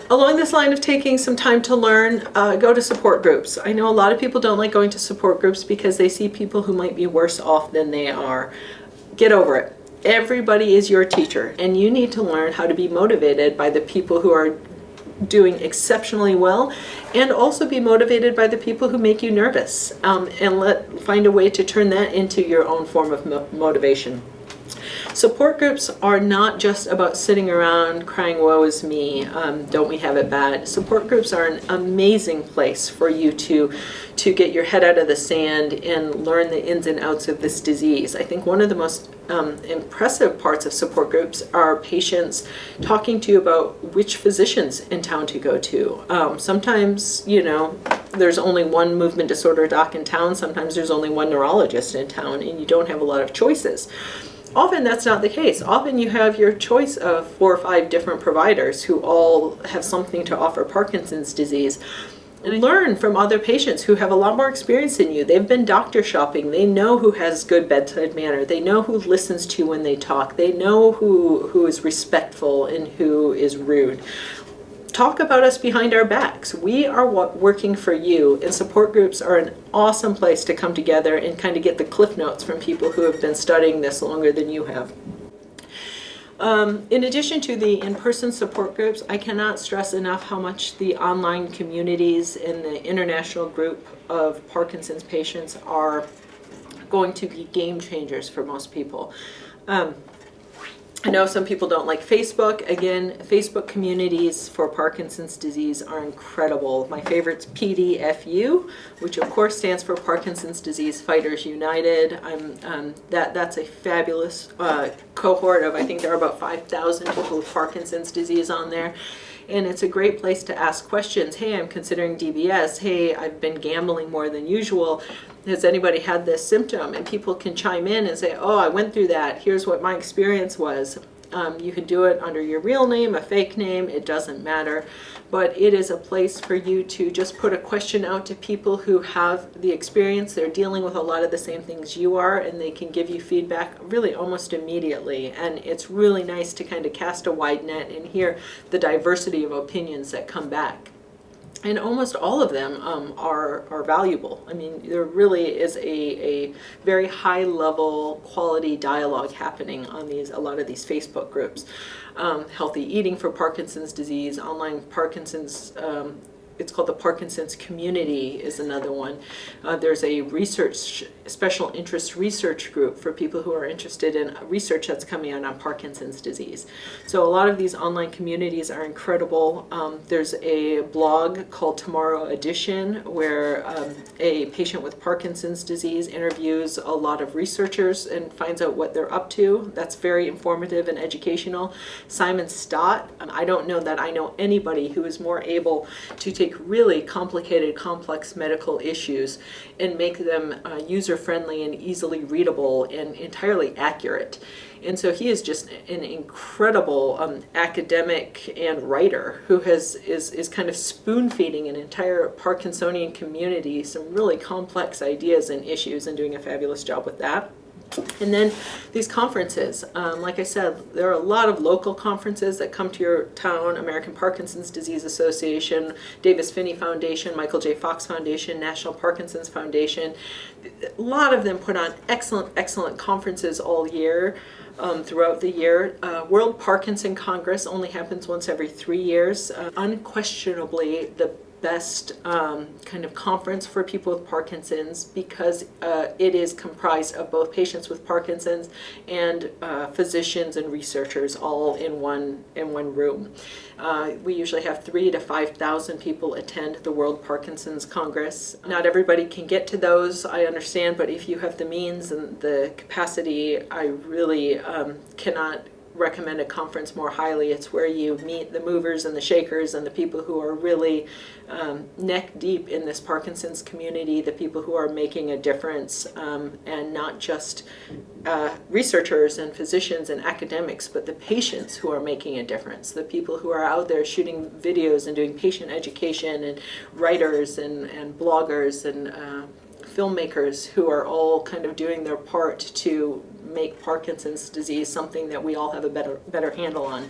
Along this line of taking some time to learn, go to support groups. I know a lot of people don't like going to support groups because they see people who might be worse off than they are. Get over it. Everybody is your teacher, and you need to learn how to be motivated by the people who are doing exceptionally well, and also be motivated by the people who make you nervous, and find a way to turn that into your own form of motivation. Support groups are not just about sitting around crying, woe is me, don't we have it bad. Support groups are an amazing place for you to get your head out of the sand and learn the ins and outs of this disease. I think one of the most impressive parts of support groups are patients talking to you about which physicians in town to go to. Sometimes, there's only one movement disorder doc in town. Sometimes there's only one neurologist in town, and you don't have a lot of choices. Often that's not the case. Often you have your choice of 4 or 5 different providers who all have something to offer Parkinson's disease. And learn from other patients who have a lot more experience than you. They've been doctor shopping. They know who has good bedside manner. They know who listens to you when they talk. They know who is respectful and who is rude. Talk about us behind our backs. We are working for you, and support groups are an awesome place to come together and kind of get the cliff notes from people who have been studying this longer than you have. In addition to the in-person support groups, I cannot stress enough how much the online communities and the international group of Parkinson's patients are going to be game changers for most people. I know some people don't like Facebook. Again, Facebook communities for Parkinson's disease are incredible. My favorite's PDFU, which of course stands for Parkinson's Disease Fighters United. That's a fabulous cohort of, I think there are about 5,000 people with Parkinson's disease on there. And it's a great place to ask questions. Hey, I'm considering DBS. Hey, I've been gambling more than usual. Has anybody had this symptom? And people can chime in and say, oh, I went through that. Here's what my experience was. You can do it under your real name, a fake name, it doesn't matter. But it is a place for you to just put a question out to people who have the experience. They're dealing with a lot of the same things you are, and they can give you feedback really almost immediately. And it's really nice to kind of cast a wide net and hear the diversity of opinions that come back. And almost all of them are valuable. I mean, there really is a very high level quality dialogue happening on a lot of these Facebook groups. Healthy Eating for Parkinson's Disease, online Parkinson's, it's called the Parkinson's Community is another one. There's a special interest research group for people who are interested in research that's coming out on Parkinson's disease. So a lot of these online communities are incredible. There's a blog called Tomorrow Edition where a patient with Parkinson's disease interviews a lot of researchers and finds out what they're up to. That's very informative and educational. Simon Stott, I don't know that I know anybody who is more able to take really complicated, complex medical issues and make them user-friendly and easily readable and entirely accurate. And so he is just an incredible academic and writer who is kind of spoon-feeding an entire Parkinsonian community some really complex ideas and issues and doing a fabulous job with that. And then these conferences, like I said, there are a lot of local conferences that come to your town: American Parkinson's Disease Association, Davis Phinney Foundation, Michael J. Fox Foundation, National Parkinson's Foundation. A lot of them put on excellent conferences all year. Throughout the year. World Parkinson Congress only happens once every 3 years. Unquestionably the best kind of conference for people with Parkinson's because it is comprised of both patients with Parkinson's and physicians and researchers all in one room. We usually have 3,000 to 5,000 people attend the World Parkinson's Congress. Not everybody can get to those, I understand, but if you have the means and the capacity, I really cannot recommend a conference more highly. It's where you meet the movers and the shakers and the people who are really neck deep in this Parkinson's community, the people who are making a difference, and not just researchers and physicians and academics, but the patients who are making a difference, the people who are out there shooting videos and doing patient education, and writers and bloggers and filmmakers who are all kind of doing their part to make Parkinson's disease something that we all have a better handle on.